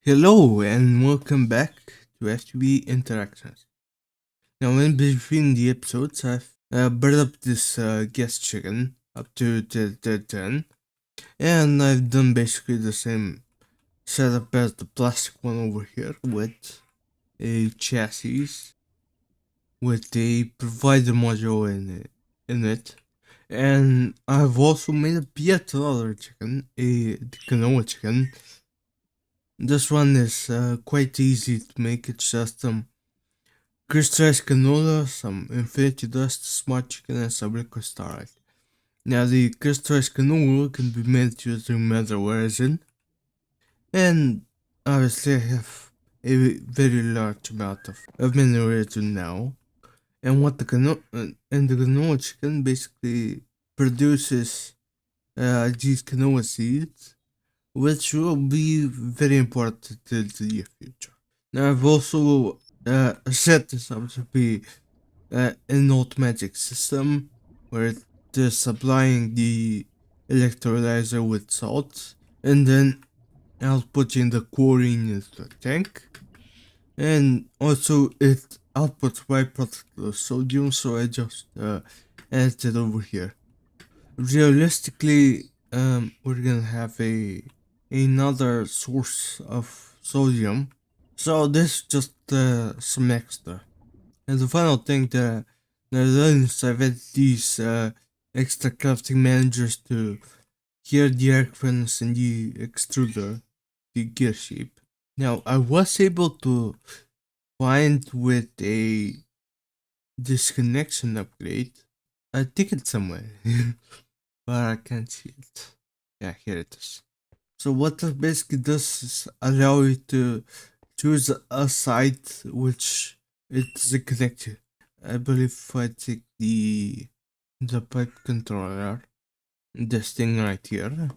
Hello and welcome back to FTB Interactions. Now, in between the episodes, I've brought up this guest chicken up to 10, and I've done basically the same setup as the plastic one over here with a chassis with a provider module in it. And I've also made up yet another chicken, a canoa chicken. This one is quite easy to make. It's just crystallized canola, some infinity dust, smart chicken, and some liquid starlight. Now, the crystallized canola can be made using metal resin, and obviously, I have a very large amount of mineral resin now. And what the canola chicken basically produces these canola seeds, which will be very important in the near future. Now, I've also set this up to be an automatic system where it is supplying the electrolyzer with salt and then outputting the chlorine into the tank. And also it outputs byproduct of sodium, so I just added it over here. Realistically, we're gonna have another source of sodium, so this is just some extra. And the final thing that is I've added these extra crafting managers to here the arc furnace and the extruder, the gear shape. Now I was able to find with a disconnection upgrade. I think it's somewhere, but I can't see it. Yeah, here it is. So what that basically does is allow you to choose a site which it's connected. I believe if I take the pipe controller, this thing right here,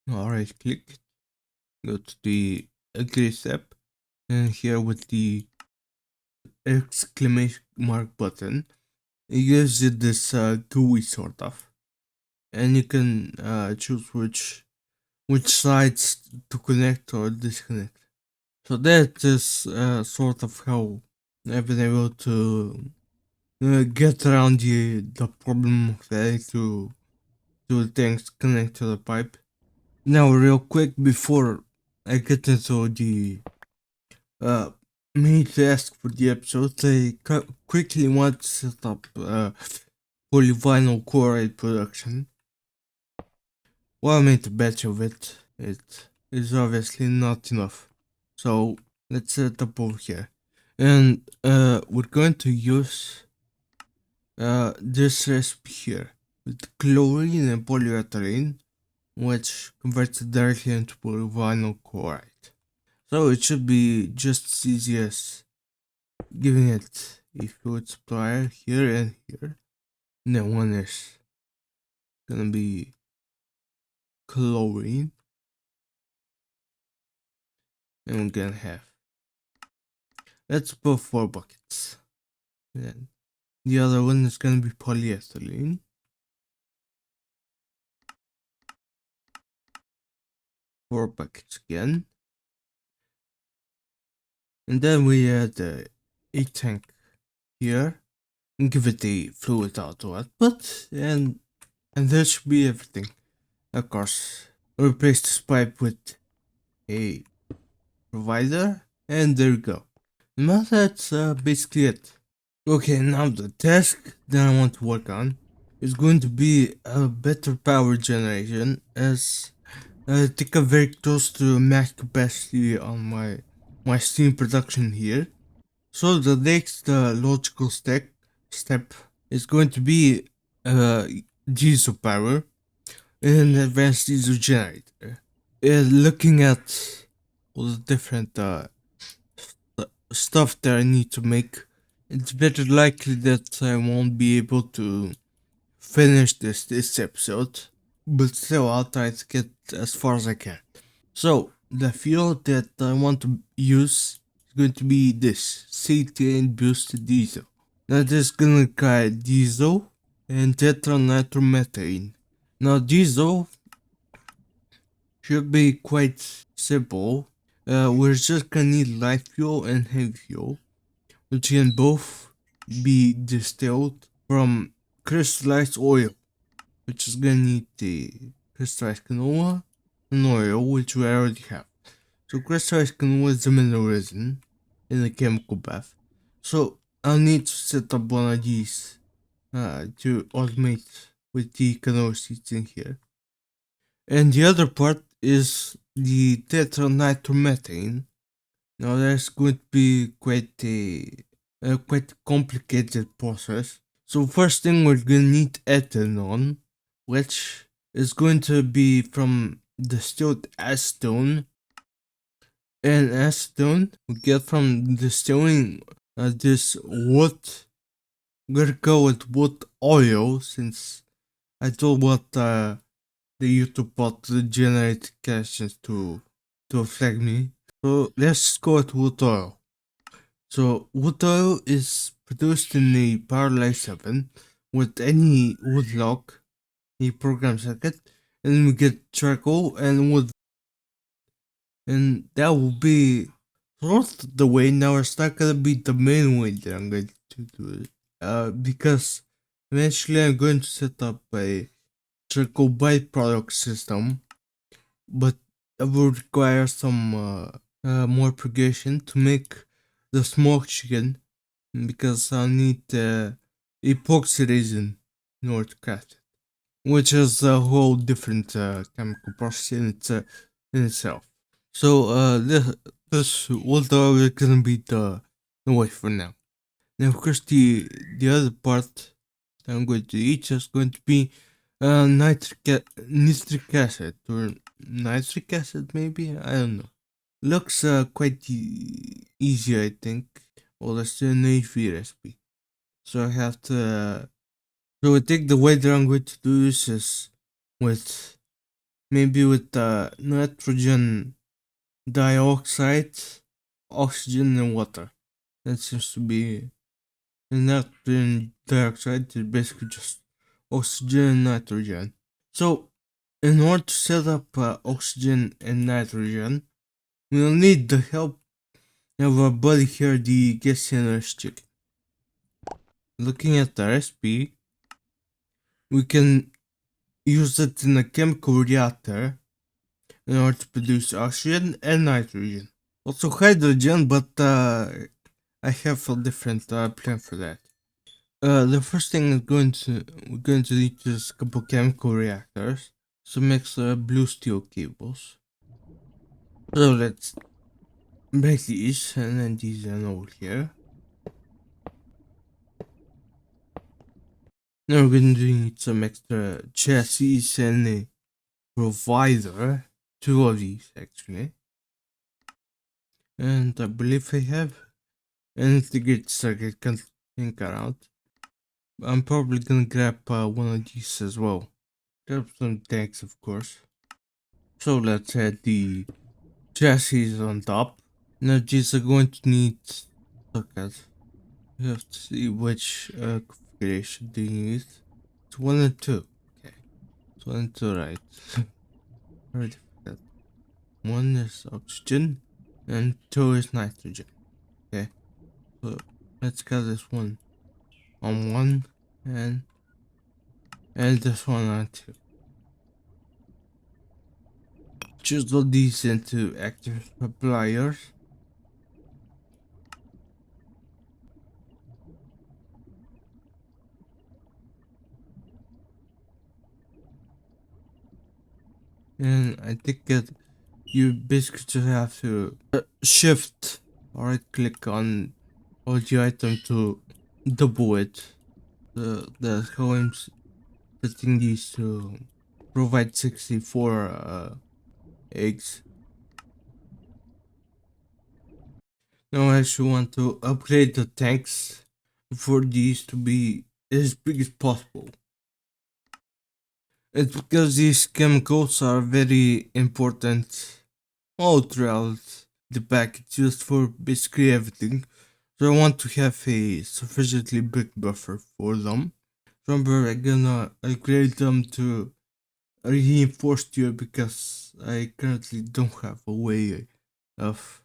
right click, go to the agree step, and here with the exclamation mark button, it gives you this GUI sort of, and you can choose which sites to connect or disconnect. So that is sort of how I've been able to get around the problem of having to things connect to the pipe. Now, real quick before I get into the main task for the episode, I quickly want to set up polyvinyl chloride production. Well, I made a batch of it. It is obviously not enough, so let's set it up over here, and we're going to use this recipe here with chlorine and polyethylene, which converts it directly into polyvinyl chloride. So it should be just as easy as giving it a fluid supplier here and here. And then one is gonna be chlorine. And we're gonna have, let's put 4 buckets. And then the other one is gonna be polyethylene. 4 buckets again. And then we add a tank here and give it a fluid output, and that should be everything. Of course, replace this pipe with a provider, and there we go. Now that's basically it. Okay, now the task that I want to work on is going to be a better power generation, as I think I'm very close to max capacity on my steam production here. So the next logical step is going to be diesel power and advanced diesel generator. Looking at all the different stuff that I need to make, it's better likely that I won't be able to finish this episode, but still I'll try to get as far as I can. So the fuel that I want to use is going to be this cetane boosted diesel. Now this is gonna require diesel and tetranitromethane. Now diesel should be quite simple. we're just gonna need light fuel and heavy fuel, which can both be distilled from crystallized oil, which is gonna need the crystallized canola and oil, which we already have. So crystallized canola is the mineral resin in the chemical bath. So I'll need to set up one of these to automate with the canola seeds in here. And the other part is the tetranitromethane. Now that's going to be quite complicated process. So first thing we're gonna need ethanol, which is going to be from distilled acetone. And acetone we get from distilling this wood. I'm gonna go with wood oil since I don't want the YouTube bot to generate captions to affect me. So let's go with wood oil. So wood oil is produced in the Power 7 with any wood log, a program circuit, and then we get charcoal and wood, and that will be sort of the way. Now it's not gonna be the main way that I'm going to do it, because eventually I'm going to set up a charcoal byproduct system, but it will require some more progression to make the smoked chicken, because I'll need epoxy resin in order to craft it, which is a whole different chemical process in itself. So this will probably gonna be the way for now. And of course the other part that I'm going to eat is going to be nitric acid or nitric acid maybe, I don't know. Looks quite easy, I think. Well, let's do an AV recipe. So I have to. So I think the way that I'm going to do this is with maybe with nitrogen dioxide, oxygen, and water. That seems to be. And nitrogen dioxide is basically just oxygen and nitrogen. So in order to set up oxygen and nitrogen, we'll need the help of our buddy here, the Gessianer's chicken. Looking at the recipe, we can use it in a chemical reactor in order to produce oxygen and nitrogen. Also hydrogen, but I have a different plan for that. The first thing is we're going to need is a couple chemical reactors, some extra blue steel cables. So let's break these and then these are over here. Now we're going to need some extra chassis and a provider, two of these actually. And I believe I have an integrated circuit. Can't think around. I'm probably gonna grab one of these as well. Grab some tanks, of course. So let's add the chassis on top. Now these are going to need sockets. We have to see which configuration do you need. It's 1 and 2. Okay. It's 1 and 2, right. Already forgot. 1 is oxygen and 2 is nitrogen. Okay. So let's get this one on 1 and this one on 2. Chisel these into active suppliers. And I think that you basically just have to shift or right click on the item to double it. That's how I'm setting these to provide 64 eggs. Now I actually want to upgrade the tanks for these to be as big as possible. It's because these chemicals are very important all throughout the pack. It's used for basically everything. So I want to have a sufficiently big buffer for them. Remember, I'm gonna upgrade them to reinforced tier because I currently don't have a way of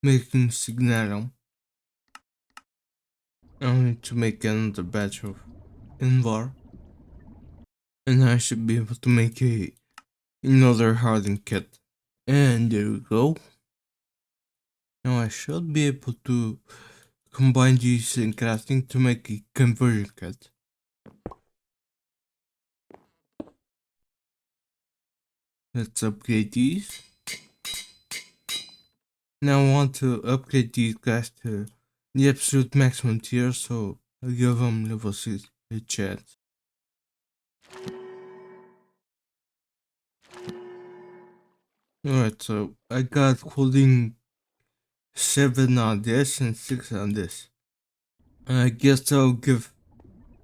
making signal. I need to make another batch of Invar, and I should be able to make another hardened kit. And there we go. Now I should be able to combine these in crafting to make a conversion kit. Let's upgrade these. Now I want to upgrade these guys to the absolute maximum tier, so I'll give them level 6 chance. Alright, so I got holding 7 on this and 6 on this. I guess I'll give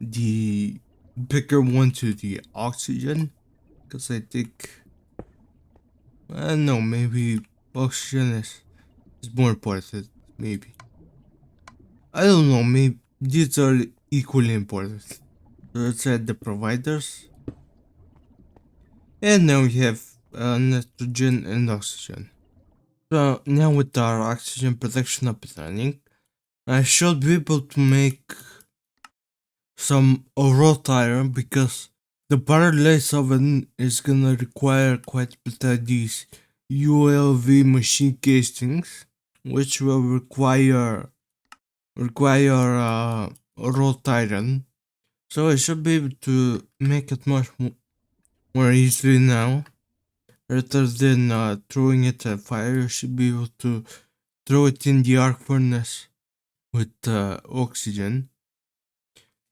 the bigger one to the oxygen, because I think, I don't know, maybe oxygen is more important, maybe. I don't know, maybe these are equally important. So let's add the providers. And now we have nitrogen and oxygen. So now with our oxygen production up and running, I should be able to make some wrought iron, because the parallel oven is gonna require quite a bit of these ULV machine castings, which will require wrought iron. So I should be able to make it much more easily now. Rather than throwing it at fire, you should be able to throw it in the arc furnace with oxygen.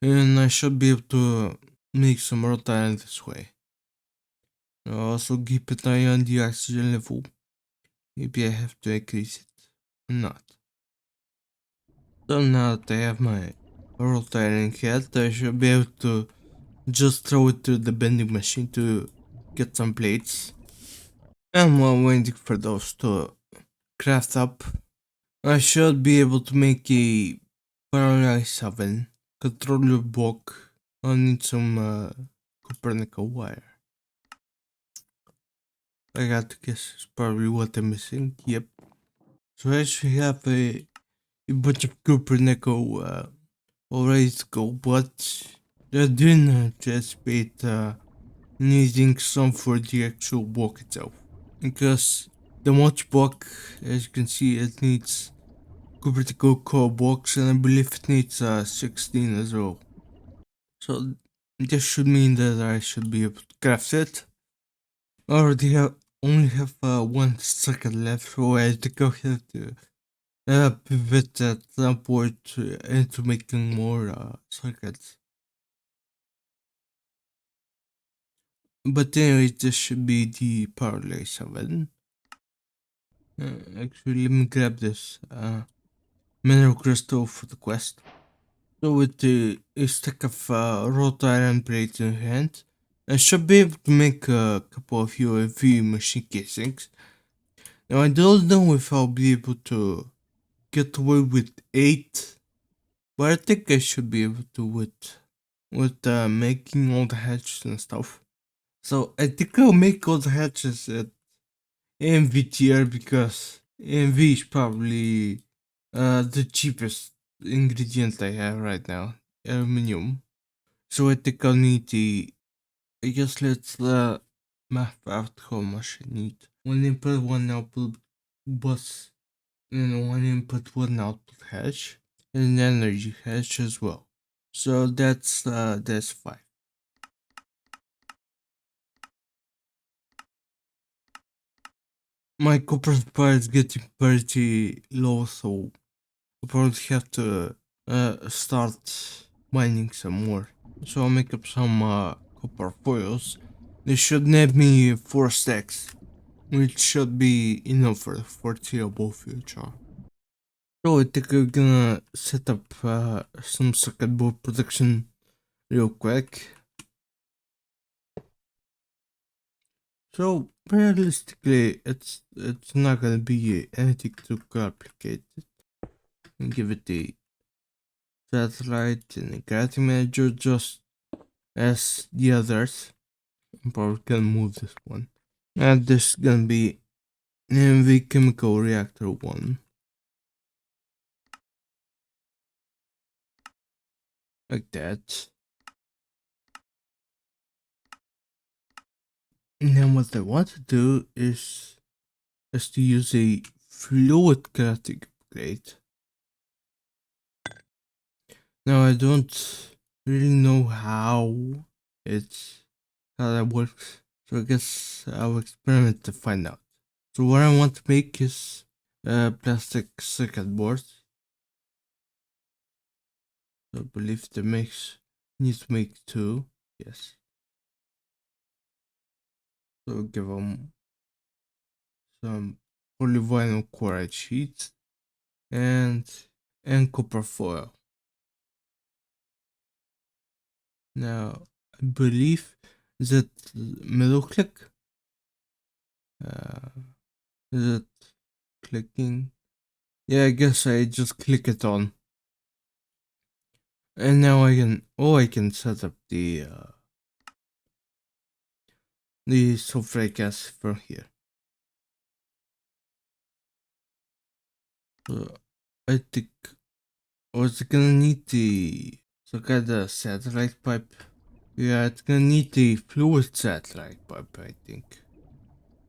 And I should be able to make some wrought iron this way. I'll also keep an eye on the oxygen level. Maybe I have to increase it or not. So now that I have my wrought iron kit, I should be able to just throw it to the bending machine to get some plates. And while waiting for those to craft up, I should be able to make a paralyzed oven controller block. I'll need some Copernican wire. I got to guess it's probably what I'm missing. Yep. So I actually have a bunch of Copernican already to go, but I didn't anticipate needing some for the actual block itself. Because the watch block, as you can see, it needs Copernican core blocks, and I believe it needs 16 as well. So this should mean that I should be able to craft it. I already only have 1 second left, so I think I'll have to pivot at some point into making more circuits. But anyway, this should be the parlay 7. Actually, let me grab this mineral crystal for the quest. So with a stack of wrought iron plates in hand, I should be able to make a couple of UAV machine casings. Now I don't know if I'll be able to get away with 8, but I think I should be able to with making all the hatches and stuff. So I think I'll make all the hatches at AMV tier, because AMV is probably the cheapest ingredient I have right now, aluminium. So I think I'll need I guess let's map out how much I need. 1 input, 1 output bus, and 1 input, 1 output hash, and an energy hash as well. So that's 5. My copper supply is getting pretty low, so I'll probably have to start mining some more. So I'll make up some copper foils. They should net me 4 stacks, which should be enough for the foreseeable future. So I think we're gonna set up some circuit board production real quick. So realistically, it's not gonna be anything too complicated. And give it the satellite and the crafting manager just as the others. I'm probably gonna move this one. And this is gonna be and the chemical reactor 1. Like that. Now what I want to do is to use a fluid cutting upgrade. Now I don't really know how that works, so I guess I'll experiment to find out. So what I want to make is plastic circuit boards. So I believe the mix needs to make 2. Yes. So give them some polyvinyl chloride sheets and copper foil. Now I believe that middle click. Is it clicking? Yeah, I guess I just click it on. And now I can set up the sulfuric acid from here. So I think I was gonna need some kind of satellite pipe. Yeah, it's gonna need the fluid satellite pipe, I think.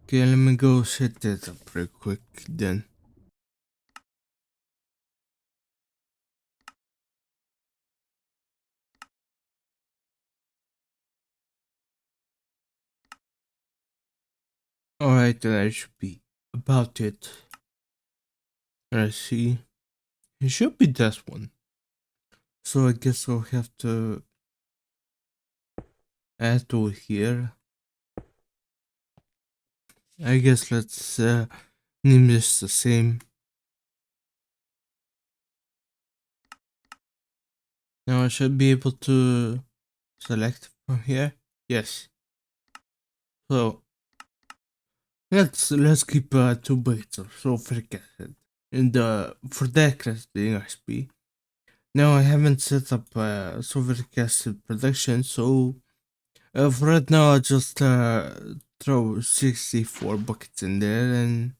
Okay, let me go set that up real quick then. Alright, then I should be about it. Let's see. It should be this one. So I guess I'll have to add to here. I guess let's name this the same. Now I should be able to select from here. Yes. So let's keep 2 buckets of sulfuric acid in the for that crafting recipe. Now I haven't set up sulfuric acid production, so for right now I'll just throw 64 buckets in there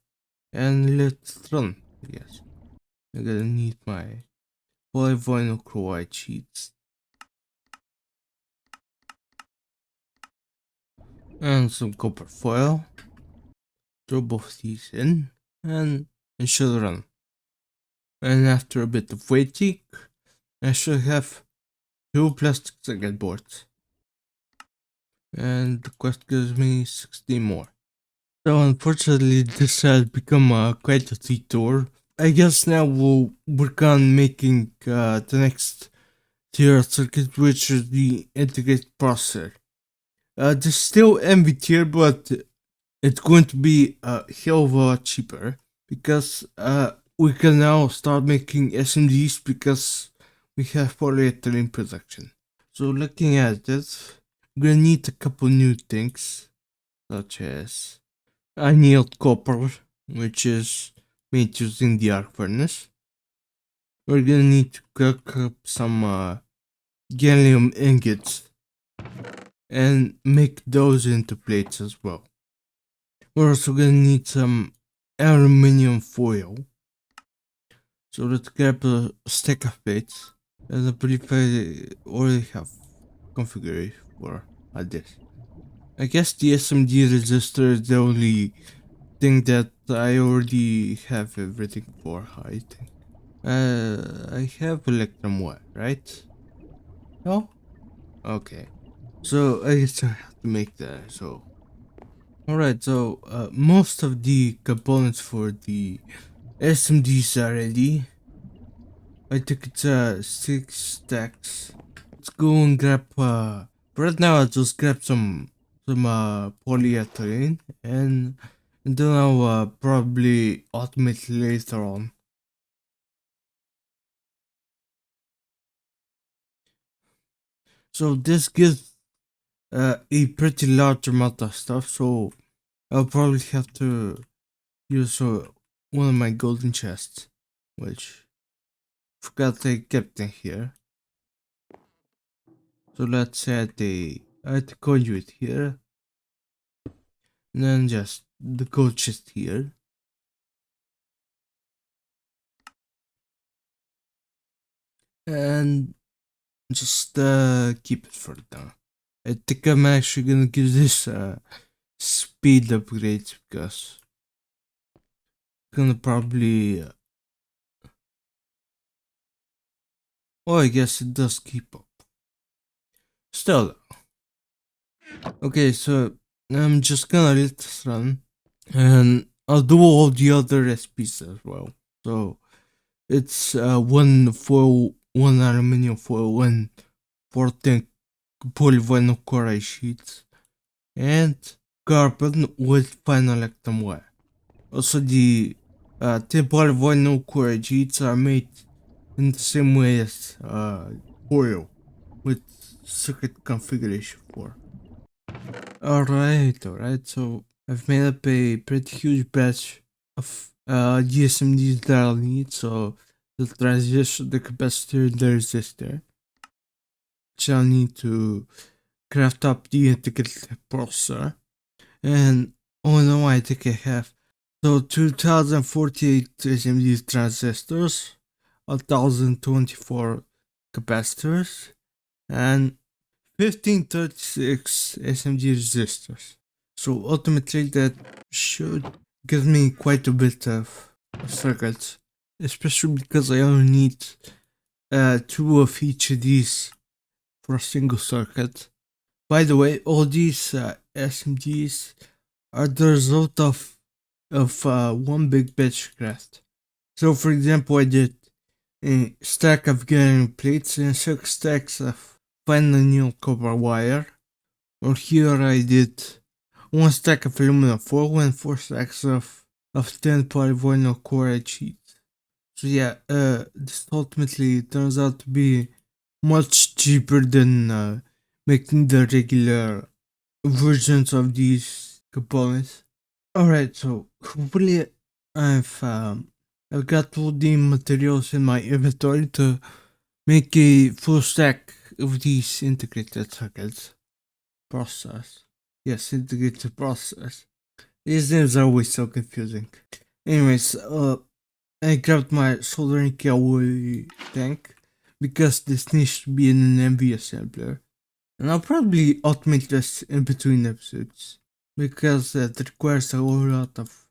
and let's run. Yes, I'm gonna need my polyvinyl chloride sheets and some copper foil. Throw both these in and should run. And after a bit of waiting, I should have 2 plastic circuit boards. And the quest gives me 60 more. So unfortunately this has become quite a detour. I guess now we'll work on making the next tier circuit, which is the integrated processor. There's still MV tier, but it's going to be a hell of a lot cheaper because we can now start making SMDs because we have polyethylene production. So looking at this, we're gonna need a couple new things, such as annealed copper, which is made using the arc furnace. We're gonna need to cook up some gallium ingots and make those into plates as well. We're also gonna need some aluminium foil. So let's grab a stack of plates, and I believe I already have configured for this. I guess the SMD resistor is the only thing that I already have everything for, I think. I have electrum wire, right? No? Okay. So I guess I have to make that, so. Alright, so most of the components for the SMDs are ready. I think it's 6 stacks. Let's go and grab right now I'll just grab some polyethylene and then I'll probably automate later on. So this gives a pretty large amount of stuff, so I'll probably have to use one of my golden chests, which forgot I kept in here. So let's add the conduit here, and then just the gold chest here. and just keep it for now. I think I'm actually gonna give this speed upgrade because it's gonna probably oh, I guess it does keep up. Still, okay, so I'm just gonna let this run, and I'll do all the other recipes as well. So it's one foil, one aluminium foil, one 14 polyvinyl chloride sheets, and carbon with final actum wire. Also, the 10 polyvinyl chloride sheets are made in the same way as foil with circuit configuration 4. Alright, so I've made up a pretty huge batch of GSMDs that I'll need, so the transistor, the capacitor, the resistor, which I'll need to craft up the integrated processor, and oh no, I think I have. So 2048 SMD transistors, 1024 capacitors, and 1536 SMD resistors. So ultimately that should give me quite a bit of circuits, especially because I only need 2 of each of these for a single circuit. By the way, all these SMDs are the result of one big batch craft. So for example, I did a stack of gallium plates and 6 stacks of fine linear copper wire. Or here I did 1 stack of aluminum foil and 4 stacks of 10 polyvinyl chloride sheets. So yeah, this ultimately turns out to be much cheaper than making the regular versions of these components. Alright, so hopefully I've got all the materials in my inventory to make a full stack of these integrated circuits. Process. Yes, integrated process. These names are always so confusing. Anyways, I grabbed my soldering alloy tank because this needs to be in an MV assembler. And I'll probably automate this in between episodes because it requires a whole lot of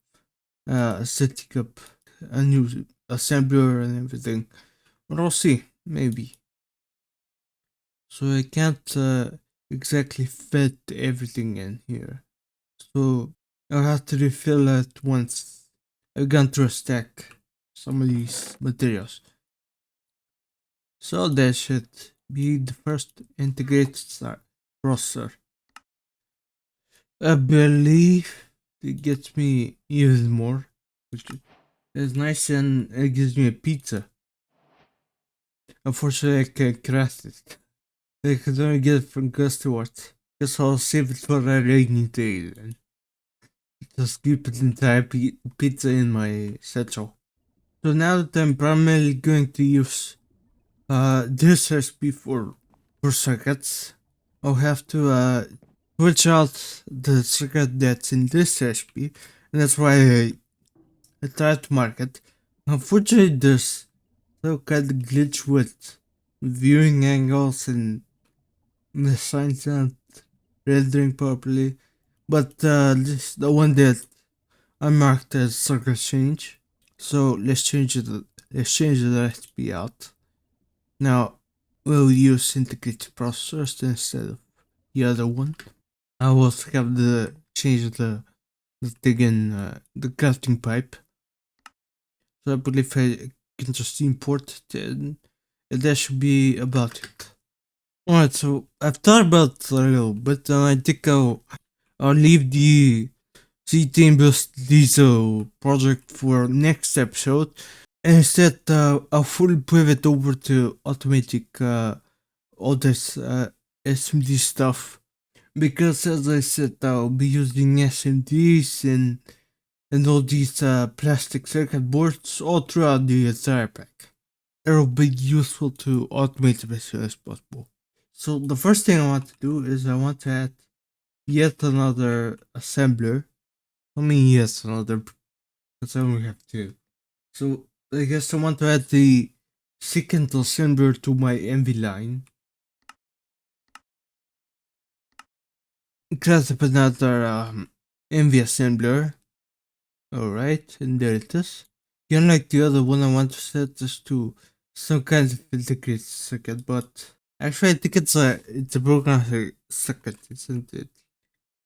setting up a new assembler and everything. But I'll see, maybe. So I can't exactly fit everything in here. So I'll have to refill it once I've gone through a stack some of these materials. So that should be the first integrated processor. I believe it gets me even more, which is nice, and it gives me a pizza. Unfortunately, I can't craft it. I could only get it from customers. Guess I'll save it for a rainy day then. Just keep the entire pizza in my satchel. So now that I'm primarily going to use this recipe for circuits, I'll have to switch out the circuit that's in this recipe, and that's why I tried to mark it. Unfortunately, there's some kind of glitch with viewing angles and the signs aren't rendering properly, but this is the one that I marked as circuit change. So let's change the recipe out. Now we'll use integrated processors instead of the other one. I will also have the change the thing in the crafting pipe. So I believe I can just import it, and that should be about it. Alright, so I've thought about it a little bit, and I think I'll leave the C-Team Boost Diesel project for next episode. And instead, I'll fully pivot over to automatic all this SMD stuff. Because as I said, I'll be using SMDs and all these plastic circuit boards all throughout the entire pack. It'll be useful to automate them as soon as possible. So the first thing I want to do is I want to add yet another assembler. I mean, yes, another, because I only have two. So I guess I want to add the second assembler to my MV line. Craft up another MV assembler. Alright, and there it is. Unlike the other one, I want to set this to some kind of integrated circuit, but actually I think it's a program circuit, isn't it?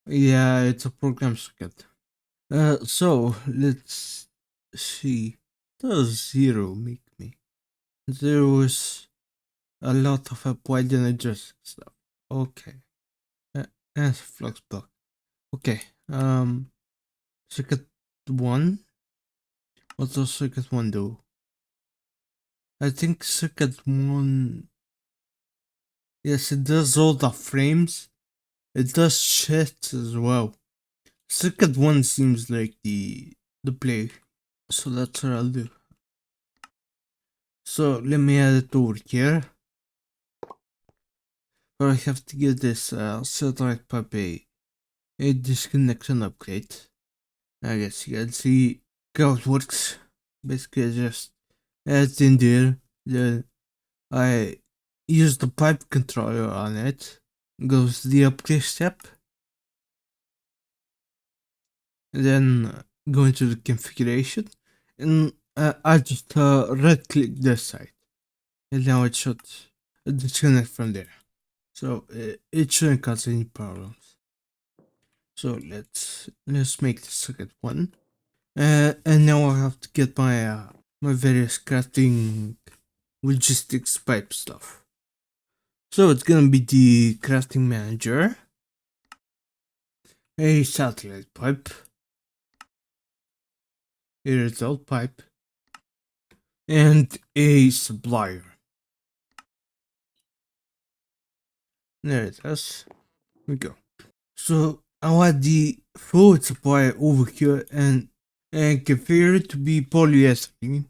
Yeah, it's a program circuit. So let's see. Does zero make me? Zero is a lot of wide energy stuff. Okay. And flux block. Okay. Circuit one. What does circuit one do? I think circuit one. Yes, it does all the frames. It does shit as well. Circuit one seems like the play. So that's what I'll do. So let me add it over here. But I have to get this satellite pipe a disconnection upgrade. I guess you can see how it works. Basically I just add it in there. Then I use the pipe controller on it. Goes the upgrade step. And then go into the configuration. And I just right click this side. And now it should disconnect from there. So it shouldn't cause any problems. So let's make the second one. And now I have to get my my various crafting logistics pipe stuff. So it's gonna be the crafting manager, a satellite pipe, a result pipe, and a supplier. There it is. Here we go. So I want the fluid supply over here and configure it to be polyethylene.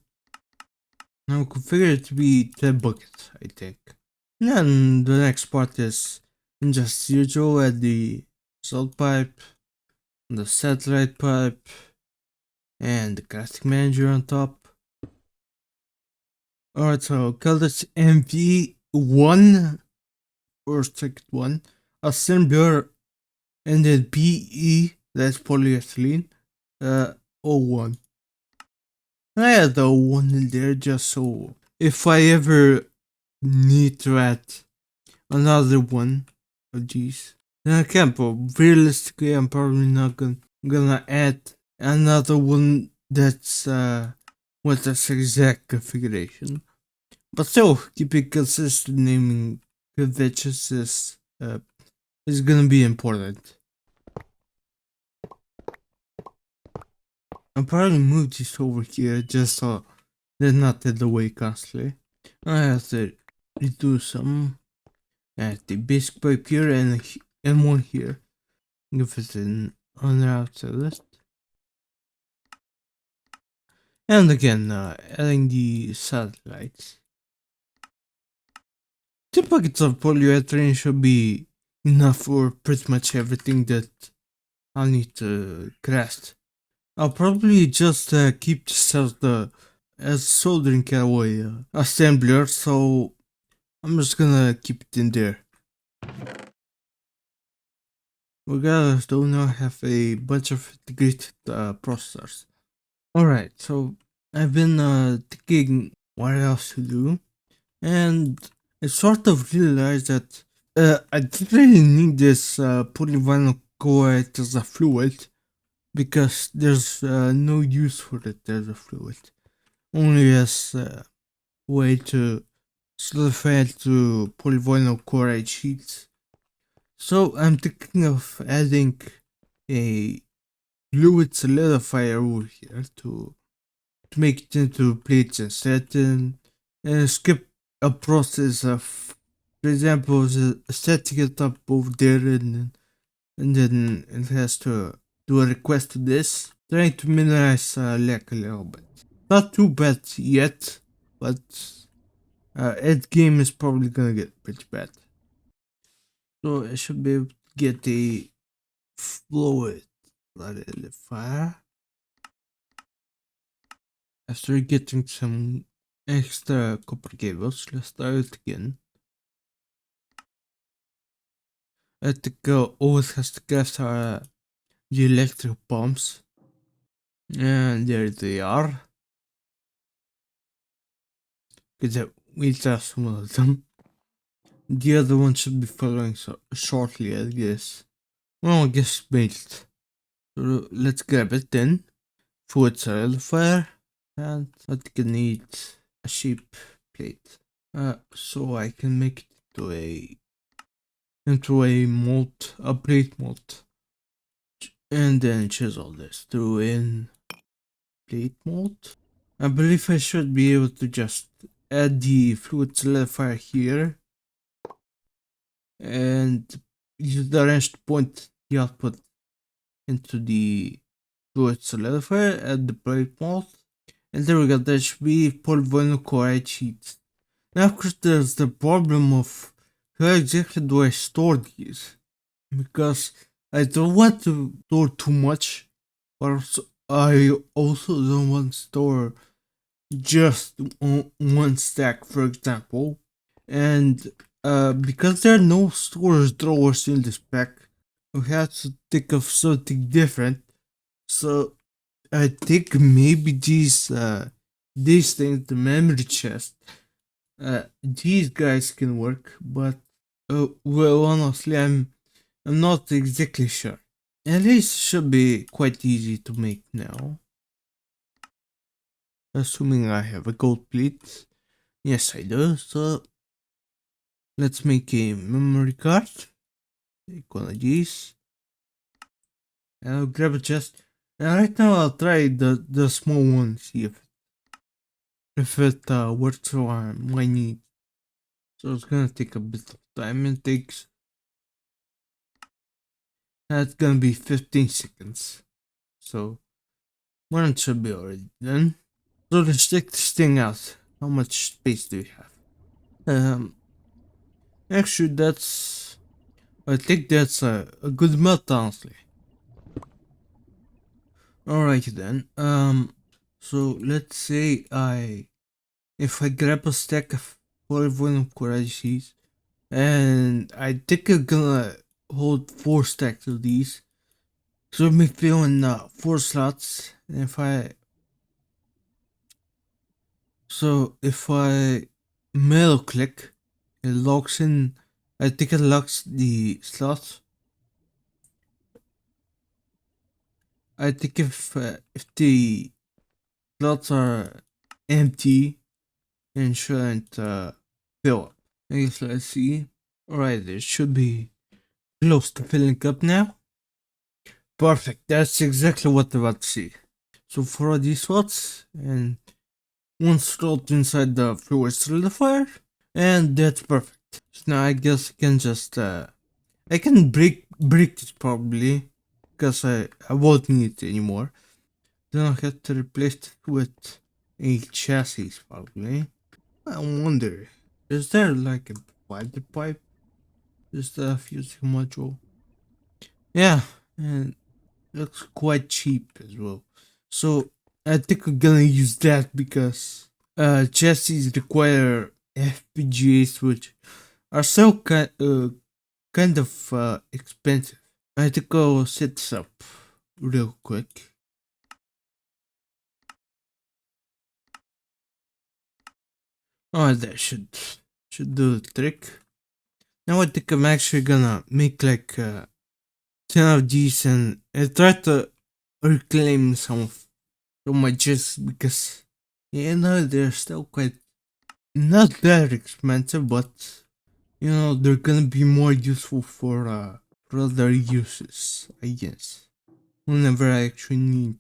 Now configure it to be 10 buckets, I think. And the next part is just usual at the salt pipe, the satellite pipe, and the casting manager on top. Alright, so call this MV1 or second one, assembler, and then PE, that's polyethylene, 01. I had the 01 in there just so if I ever need to add another one of these, then I can, but realistically I'm probably not gonna add another one that's with this exact configuration. But still, keeping consistent naming conventions is gonna be important. I'll probably move this over here just so they're not in the way constantly. I have to redo some at the basic pipe here and one here. Give it an on the outside list. And again, adding the satellites. 2 buckets of polyethylene should be enough for pretty much everything that I'll need to craft. I'll probably just keep this as soldering alloy assembler, so I'm just gonna keep it in there. Regardless though, now I have a bunch of integrated processors. Alright, so I've been thinking what else to do, and I sort of realized that I didn't really need this polyvinyl coated as a fluid, because there's no use for it as a fluid, only as a way to solidify it to polyvinyl chloride sheets. So I'm thinking of adding a fluid solidifier over here to make it into plates instead, and skip a process of, for example, setting it up over there and then it has to do a request to this, trying to minimize lag a little bit. Not too bad yet, but end game is probably gonna get pretty bad. So I should be able to get a fluid solidifier after getting some extra copper cables. Let's try it again. I think always has to cast the electric pumps. And there they are. We just one of them. The other one should be following shortly, I guess. Well, I guess built. So let's grab it then. Food solidifier. And I think I need a shape plate. So I can make it into a mold, a plate mold. And then chisel this through in plate mold. I believe I should be able to just add the fluid solidifier here and use the wrench to point the output into the fluid solidifier at the plate mold. And there we go, that should be polyvinyl chloride sheets. Now of course there's the problem of how exactly do I store these? Because I don't want to store too much, but also, I also don't want to store just one stack, for example. And because there are no storage drawers in this pack, we have to think of something different. So I think maybe these things, the memory chest, these guys can work, but well, honestly, I'm not exactly sure. At least should be quite easy to make now. Assuming I have a gold plate. Yes, I do. So let's make a memory card. Take one of these. And I'll grab a chest. And right now I'll try the small one, see if it works for my needs. So it's gonna take a bit of time. It takes. That's gonna be 15 seconds. So one should be already done. So let's check this thing out. How much space do we have? Actually, I think that's a good amount, honestly. Alright then. So let's say if I grab a stack of polyvinyl chloride sheets, and I think I'm gonna hold 4 stacks of these. So let me fill in 4 slots. And if I middle click, it locks in. I think it locks the slots. I think if the slots are empty and shouldn't fill up. I guess let's see. Alright, it should be close to filling up now. Perfect, that's exactly what I want to see. So 4 of these slots and 1 slot inside the fluid solidifier, and that's perfect. So now I guess I can just I can break this probably because I won't need it anymore. Then I'll have to replace it with a chassis probably. I wonder, is there like a divider pipe? Just a fusing module? Yeah, and looks quite cheap as well. So I think we're gonna use that because chassis require FPGAs which are so kind of expensive. I had to go set this up real quick. Oh, that should do the trick. Now I think I'm actually gonna make like 10 of these and I try to reclaim some of my chests because they're still quite not that expensive, but they're gonna be more useful for other uses, I guess. Whenever I actually need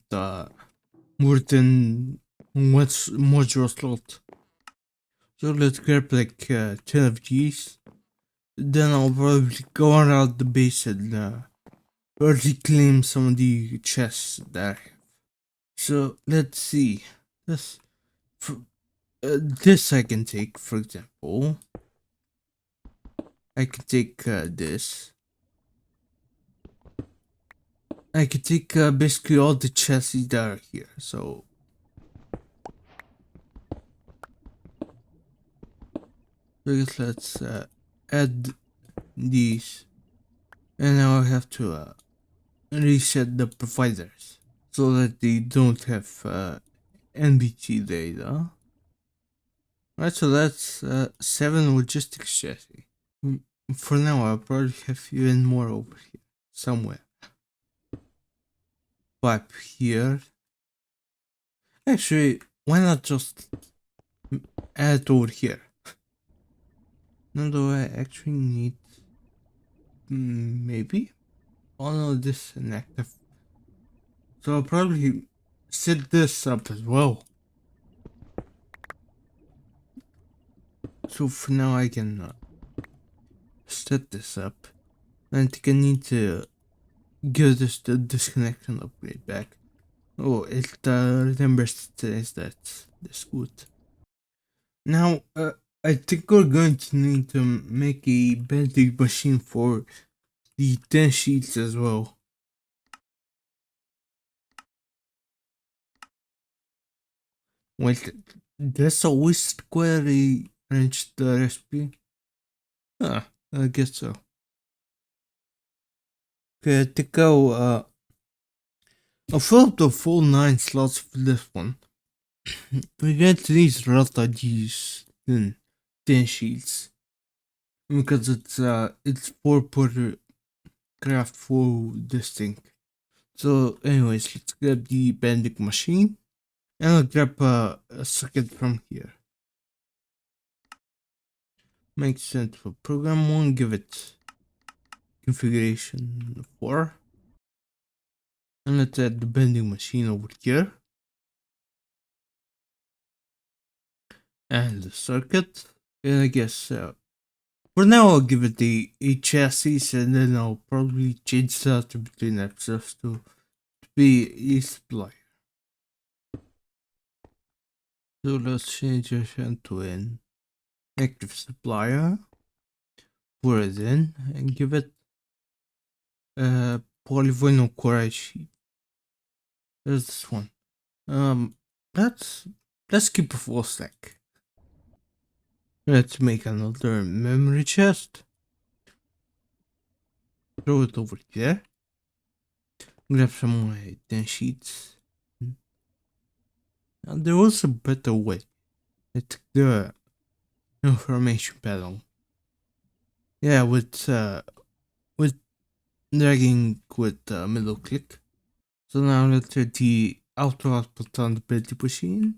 more than one module slot. So let's grab like 10 of these. Then I'll probably go around the base and reclaim some of the chests that I have. So let's see. This I can take, for example. I can take this. I can take basically all the chests that are here. So So I guess let's add these, and now I have to reset the providers so that they don't have NBT data. Right, so that's 7 logistics chassis. For now, I'll probably have even more over here somewhere. 5 here. Actually, why not just add it over here? No, do I actually need... maybe? Oh no, this is inactive. So I'll probably set this up as well. So for now I can set this up. I think I need to give this the disconnection upgrade back. Oh, it remembers says that. That's good. Now, I think we're going to need to make a bending machine for the 10 sheets as well. Wait, that's always require a range the recipe? Huh, I guess so. Okay, I think I'll fill up the full 9 slots for this one. We're going to need Rata these 10 sheets. Because it's 4 per craft for this thing. So anyways, let's grab the bending machine. And I'll grab a socket from here. Makes sense for program 1, give it configuration 4. And let's add the bending machine over here. And the circuit. And I guess for now I'll give it a chassis, and then I'll probably change that between episodes to be a supplier. So let's change it to an active supplier. Put it in and give it a polyvinyl chloride sheet. There's this one. Let's keep a full stack. Let's make another memory chest. Throw it over here. Grab some more 10 sheets. And there was a better way. I took the information panel. Yeah, with dragging with middle click. So now let's set the auto output on the bending machine.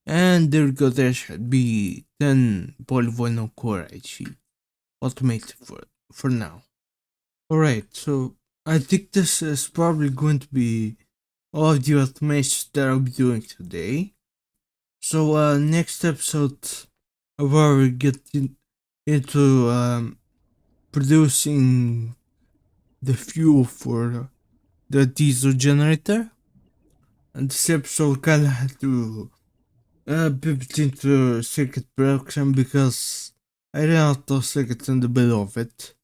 And there we go, there should be 10 polyvinyl chloride sheet automated for now. Alright, so I think this is probably going to be all of the automations that I'll be doing today. So next episode we'll get into producing the fuel for the diesel generator. And this episode kinda had to pivot into circuit production because I ran out of circuits in the middle of it.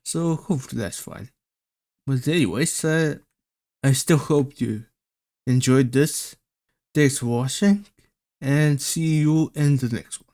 So hopefully that's fine. But anyways, I still hope you enjoyed this. Thanks for watching, and see you in the next one.